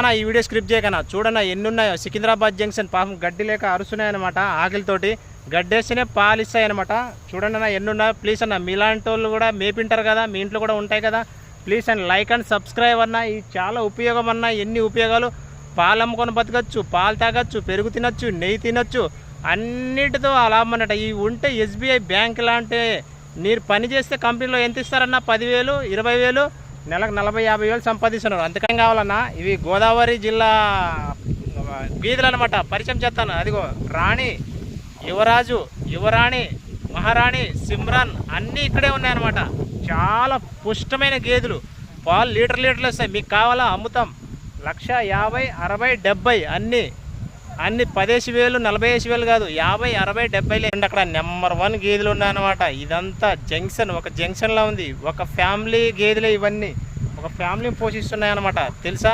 అన్న ఈ video script చేయకన్నా చూడన్నా ఎన్ని ఉన్నాయో. సికింద్రాబాద్ జంక్షన్ పాపం గడ్డి లేక అరుస్తున్నాయన్నమాట, ఆకలితోటి గడ్డేస్తేనే పాలు ఇస్తాయి అనమాట. చూడండి అన్న ఎన్ని ఉన్నాయో. ప్లీజ్ అన్న మీలాంటి వాళ్ళు కూడా మేపింటారు కదా, మీ ఇంట్లో కూడా ఉంటాయి కదా, please and like and subscribe అన్న. ఇది చాలా ఉపయోగం అన్న. ఎన్ని ఉపయోగాలు. పాలు అమ్ముకొని బతకచ్చు, పాలు తాగొచ్చు, పెరుగు తినొచ్చు, నెయ్యి తినొచ్చు, అన్నిటితో లాభం అన్నట్టు. ఇవి ఉంటే ఎస్బీఐ బ్యాంక్ లాంటి మీరు పని చేస్తే కంపెనీలో ఎంత ఇస్తారన్న? 10,000, 20,000, నెలకు 40-50,000 సంపాదిస్తున్నారు. అంతకం కావాలన్నా. ఇవి గోదావరి జిల్లా గీదలు అనమాట. పరిచయం చేస్తాను. అదిగో రాణి, యువరాజు, యువరాణి, మహారాణి, సిమ్రాన్ అన్నీ ఇక్కడే ఉన్నాయన్నమాట. చాలా పుష్టమైన గేదెలు. పాలు లీటర్లు వస్తాయి. మీకు కావాలా అమ్ముతాం. 1,50,000, 60, 70 అన్ని 10,000, 40,000 కాదు, 50, 60, 70. అక్కడ నెంబర్ 1 గేదెలు ఉన్నాయన్నమాట. ఇదంతా జంక్షన్, ఒక జంక్షన్లో ఉంది. ఒక ఫ్యామిలీ గేదెలే ఇవన్నీ. ఒక ఫ్యామిలీని పోషిస్తున్నాయి అన్నమాట. తెలుసా?